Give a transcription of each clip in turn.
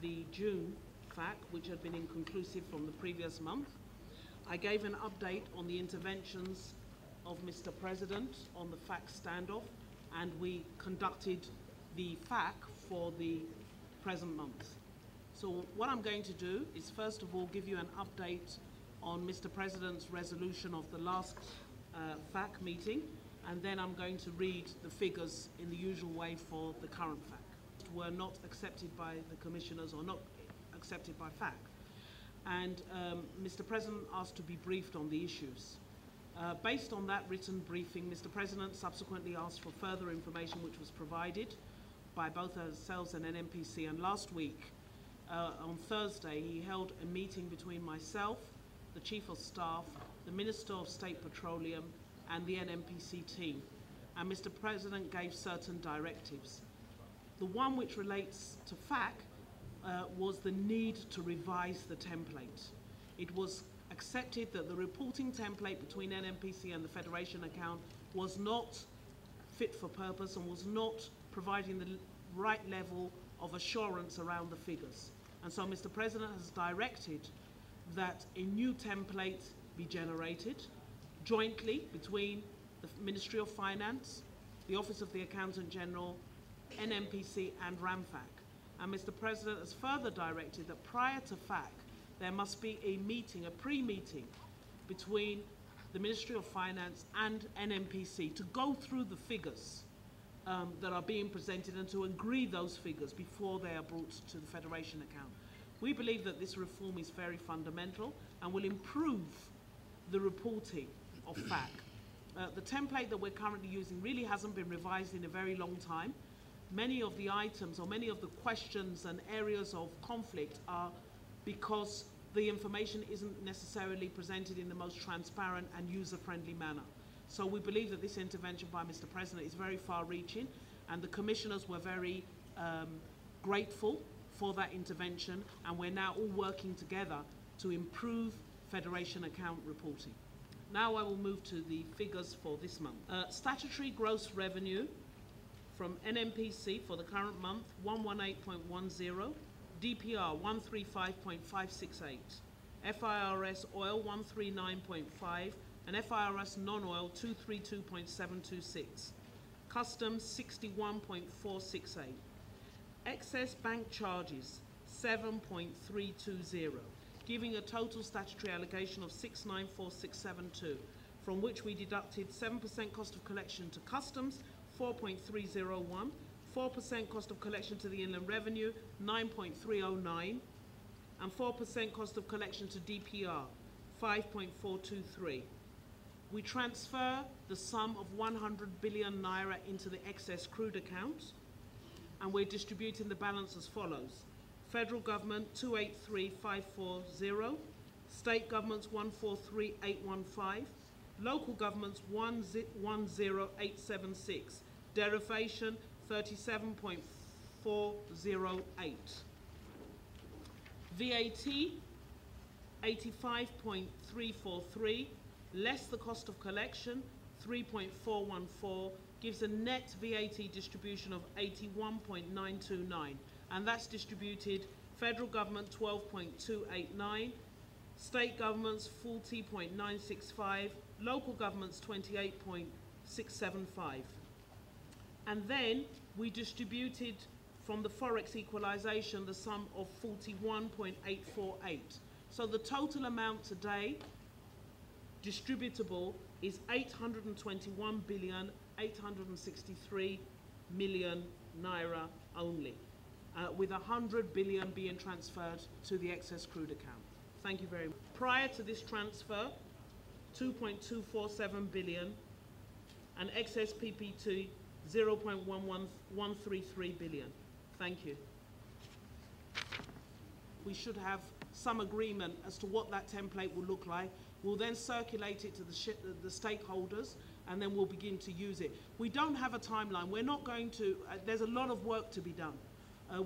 the June FAAC, which had been inconclusive from the previous month. I gave an update on the interventions of Mr. President on the FAAC standoff, and we conducted the FAAC for the present month. So what I'm going to do is first of all give you an update on Mr. President's resolution of the last FAAC meeting, and then I'm going to read the figures in the usual way for the current FAAC. Were not accepted by the commissioners or not accepted by FAAC. And Mr. President asked to be briefed on the issues. Based on that written briefing, Mr. President subsequently asked for further information, which was provided by both ourselves and NNPC. And last week, on Thursday, he held a meeting between myself, the Chief of Staff, the Minister of State Petroleum, and the NNPC team. And Mr. President gave certain directives. The one which relates to FAAC was the need to revise the template. It was accepted that the reporting template between NNPC and the Federation account was not fit for purpose and was not providing the right level of assurance around the figures. And so Mr. President has directed that a new template be generated jointly between the Ministry of Finance, the Office of the Accountant General, NNPC and RAMFAC. And Mr. President has further directed that prior to FAAC, there must be a meeting, a pre-meeting between the Ministry of Finance and NNPC to go through the figures that are being presented and to agree those figures before they are brought to the Federation account. We believe that this reform is very fundamental and will improve the reporting of FAAC. The template that we're currently using really hasn't been revised in a very long time. Many of the items or many of the questions and areas of conflict are because the information isn't necessarily presented in the most transparent and user-friendly manner. So we believe that this intervention by Mr. President is very far-reaching, and the commissioners were very grateful for that intervention, and we're now all working together to improve Federation account reporting. Now I will move to the figures for this month. Statutory gross revenue from NNPC for the current month, 118.10, DPR 135.568, FIRS oil 139.5, and FIRS non-oil 232.726, customs 61.468, excess bank charges 7.320, giving a total statutory allocation of 694,672, from which we deducted 7% cost of collection to customs, 4.301, 4% cost of collection to the Inland Revenue, 9.309, and 4% cost of collection to DPR, 5.423. We transfer the sum of 100 billion naira into the excess crude account, and we're distributing the balance as follows. Federal government 283,540, state governments 143,815, local governments 110,876, derivation 37.408. VAT 85.343, less the cost of collection 3.414, gives a net VAT distribution of 81.929, and that's distributed federal government 12.289, state governments 40.965, local governments 28.675. And then we distributed from the Forex equalization the sum of 41.848. So the total amount today distributable is 821,863,000,000 naira only, with 100 billion being transferred to the excess crude account. Thank you very much. Prior to this transfer, 2.247 billion, and excess PPT 0.133 billion. Thank you. We should have some agreement as to what that template will look like. We'll then circulate it to the stakeholders, and then we'll begin to use it. We don't have a timeline. We're not going to, there's a lot of work to be done.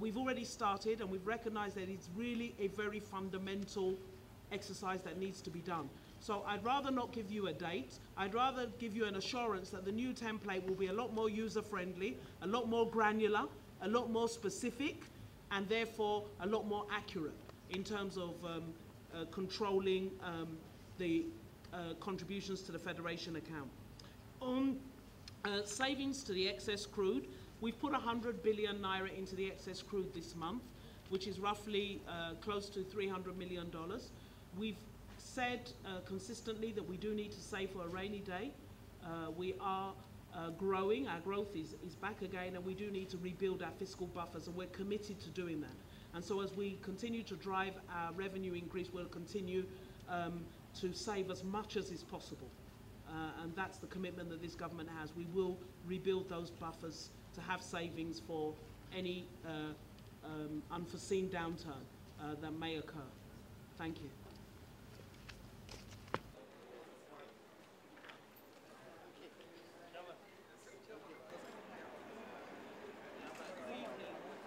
We've already started, and we've recognized that it's really a very fundamental exercise that needs to be done. So I'd rather not give you a date. I'd rather give you an assurance that the new template will be a lot more user-friendly, a lot more granular, a lot more specific, and therefore a lot more accurate in terms of controlling the contributions to the Federation account. On savings to the excess crude, we've put 100 billion naira into the excess crude this month, which is roughly close to $300 million. We've said consistently that we do need to save for a rainy day. We are growing, our growth is back again, and we do need to rebuild our fiscal buffers, and we're committed to doing that. And so as we continue to drive our revenue increase, we'll continue to save as much as is possible. And that's the commitment that this government has. We will rebuild those buffers to have savings for any unforeseen downturn that may occur. Thank you.